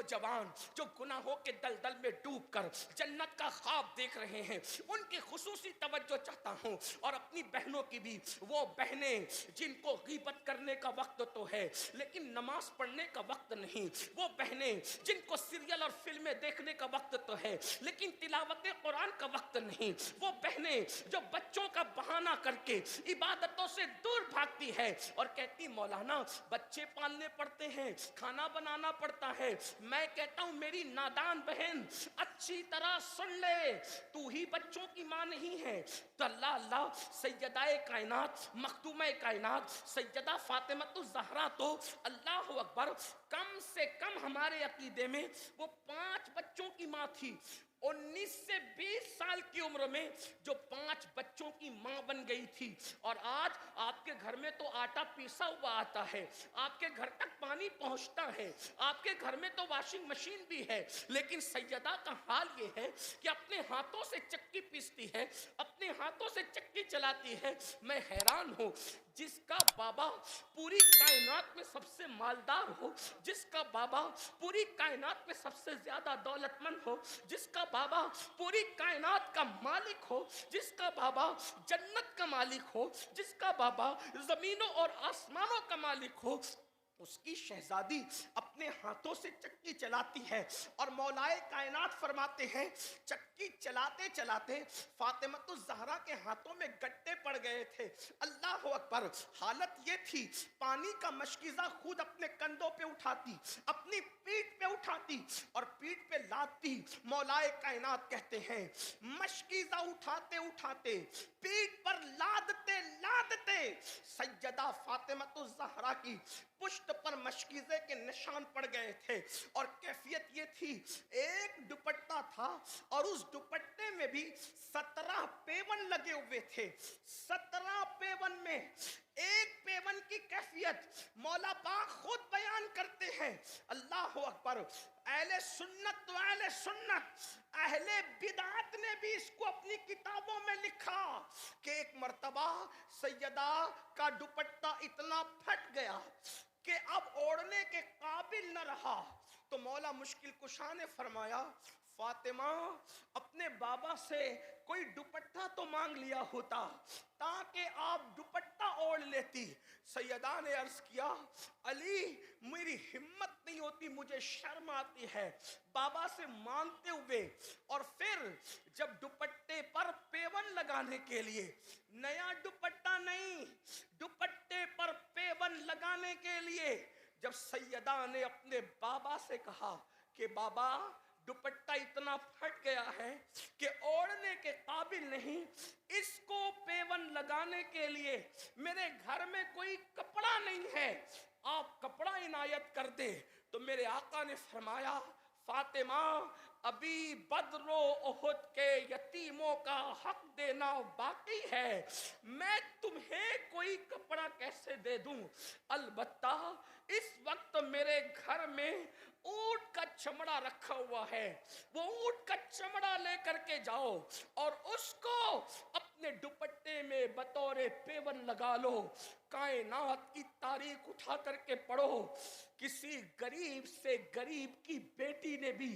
नौजवान जो गुनाहों के दलदल में डूब कर जन्नत का ख्वाब देख रहे हैं, उनकी खुसूसी तवज्जो चाहता हूँ। और अपनी बहनों की भी, वो बहनें जिनको गीबत करने का वक्त तो है लेकिन नमाज पढ़ने का वक्त नहीं, वो बहनें जिनको सीरियल और फिल्में देखने का वक्त तो है लेकिन तिलावत कुरान का वक्त नहीं, वो बहनें जो बच्चों का बहाना करके इबादतों से दूर भागती है और कहती मौलाना बच्चे पालने पड़ते हैं, खाना बनाना पड़ता है। मैं कहता हूं मेरी नादान बहन अच्छी तरह सुन ले, तू ही बच्चों की मां नहीं है तो अल्लाह अल्लाह सैयदाए कायनात मखदूमे कायनात सैयदा फातिमतुज़ ज़हरा तो अल्लाह अकबर कम से कम हमारे अकीदे में वो 5 बच्चों की मां थी। 19 से 20 साल की उम्र में जो 5 बच्चों की मां बन गई थी। और आज आपके घर में तो आटा पीसा हुआ आता है, आपके घर तक पानी पहुंचता है, आपके घर में तो वॉशिंग मशीन भी है, लेकिन सैयदा का हाल ये है कि अपने हाथों से चक्की पीसती है, अपने हाथों से चक्की चलाती है। मैं हैरान हूं, जिसका बाबा पूरी कायनात में सबसे मालदार हो, जिसका बाबा पूरी कायनात में सबसे ज्यादा दौलतमंद हो, जिसका बाबा पूरी कायनात का मालिक हो, जिसका बाबा जन्नत का मालिक हो, जिसका बाबा जमीनों और आसमानों का मालिक हो, उसकी शहजादी अपने हाथों से चक्की चलाती है। और मौलाए कायनात फरमाते हैं चक्की चलाते चलाते फातिमतुज़ ज़हरा के हाथों में गट्टे पड़ गए थे। अल्लाह अकबर, हालत ये थी पानी का मशकीज़ा खुद अपने कंधों पे उठाती, अपनी पीठ पे उठाती और पीठ पे लादती। मौलाए कायनात कहते हैं मशकीज़ा उठाते उठाते पीठ पर लादते लादते सैयदा फातिमतुज़ ज़हरा की पुश्त पर मशकीज़े के निशान पड़ गए थे। और कैफियत ये थी, एक दुपट्टा था और उस दुपट्टे में भी 17 पेवन लगे हुए थे। 17 पेवन में एक पेवन की कैफियत मौला पाक खुद बयान करते हैं। अल्लाह अकबर, अहले सुन्नत तो अहले सुन्नत, अहले बिदात ने भी इसको अपनी किताबों में लिखा कि एक मर्तबा सैयदा का दुपट्टा इतना फट गया कि अब ओढ़ने के काबिल न रहा। तो मौला मुश्किल कुशा ने फरमाया फातिमा अपने बाबा से कोई दुपट्टा तो मांग लिया होता ताकि आप दुपट्टा ओढ़ लेती। सैयदा ने अर्ज किया अली मेरी हिम्मत नहीं होती, मुझे शर्म आती है बाबा से मांगते हुए। और फिर जब दुपट्टे पर पेवन लगाने के लिए, नया दुपट्टा नहीं, दुपट्टे पर पेवन लगाने के लिए जब सैयदा ने अपने बाबा से कहा कि बाबा दुपट्टा इतना फट गया है कि ओढ़ने के काबिल नहीं, इसको पेवन लगाने के लिए मेरे घर में कोई कपड़ा नहीं है, आप कपड़ा इनायत कर दे। तो मेरे आका ने फरमाया फातिमा अभी बद्रो उहुद के यतीमों का हक देना बाकी है, मैं तुम्हें कोई कपड़ा कैसे दे दूं। अलबत्ता इस वक्त मेरे घर में ऊंट का चमड़ा रखा हुआ है, वो ऊंट का चमड़ा लेकर के जाओ और उसको अपने दुपट्टे में बतौर पेवन लगा लो। कायनात की तारीख उठा करके पढ़ो, किसी गरीब से गरीब की बेटी ने भी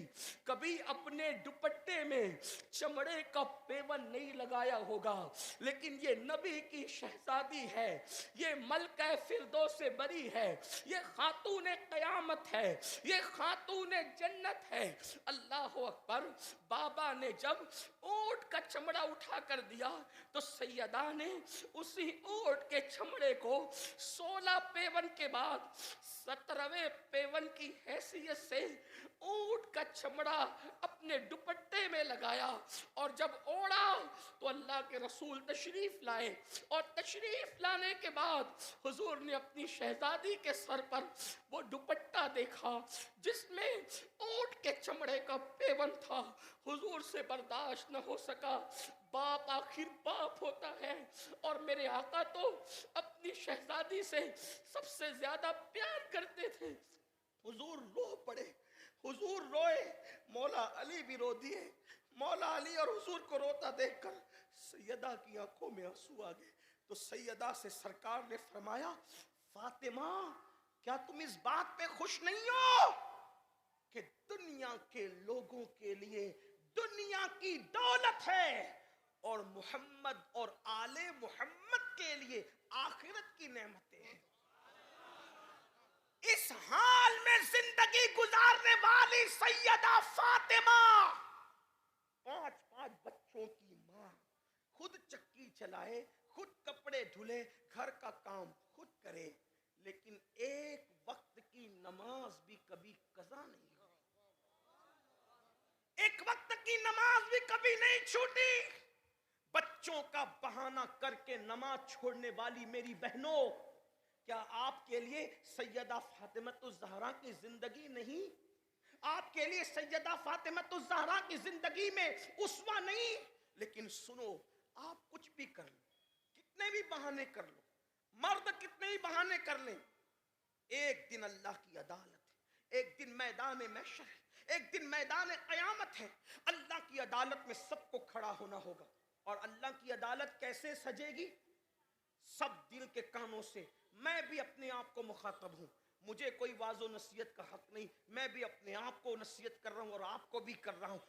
कभी अपने दुपट्टे में चमड़े का पेवन नहीं लगाया होगा, लेकिन ये नबी की शहजादी है, ये मलका फिरदौस से बरी है, ये खातून क़यामत है, ये खातून जन्नत है। अल्लाह अकबर, बाबा ने जब ऊंट का चमड़ा उठा कर दिया तो सैयदा ने उसी ऊंट के चमड़े को 16 पेवन के बाद 17वें पेवन की हैसियत से ऊंट का चमड़ा अपने दुपट्टे में लगाया। और जब ओढ़ा तो अल्लाह के रसूल तशरीफ लाए और तशरीफ लाने के बाद हुजूर ने अपनी शहजादी के सर पर वो दुपट्टा देखा जिसमें ऊंट के चमड़े का पेवन था। हुजूर से बर्दाश्त न हो सका, बाप आखिर बाप होता है और मेरे आका तो अपनी शहजादी से सबसे ज्यादा प्यार करते थे। हुजूर रो पड़े, हुजूर रोए, मौला अली भी रो दिए। मौला अली और हुजूर को रोता देखकर सैयदा की आंखों में आंसू आ गए। तो सैयदा से सरकार ने फरमाया फातिमा क्या तुम इस बात पे खुश नहीं हो कि دنیا کے لوگوں کے لیے دنیا کی دولت ہے اور محمد اور آل محمد کے لیے آخرت کی نعمتیں ہیں. اس حال میں زندگی گزارنے والی سیدہ فاطمہ 5 بچوں کی ماں، خود چکی چلائے، خود کپڑے دھلے، گھر کا کام خود کرے، لیکن ایک وقت کی نماز بھی کبھی قضا نہیں ہوئی. ایک وقت کی نماز بھی کبھی نہیں چھوٹی. بچوں کا بہانہ کر کے نماز چھوڑنے والی میری بہنوں، کیا آپ کے لیے سیدہ فاطمۃ الزہرا کی زندگی نہیں؟ آپ کے لیے سیدہ فاطمۃ الزہرا کی زندگی میں اسوہ نہیں؟ لیکن سنو، آپ کچھ بھی کر لو، کتنے بھی بہانے کر لو، مرد کتنے ہی بہانے کر لیں، ایک دن اللہ کی عدالت ہے، ایک دن میدان محشر ہے، ایک دن میدان قیامت ہے. اللہ کی عدالت میں سب کو کھڑا ہونا ہوگا. اور اللہ کی عدالت کیسے سجے گی؟ سب دل کے کانوں سے. میں بھی اپنے آپ کو مخاطب ہوں، مجھے کوئی واعظ و نصیحت کا حق نہیں، میں بھی اپنے آپ کو نصیحت کر رہا ہوں اور آپ کو بھی کر رہا ہوں.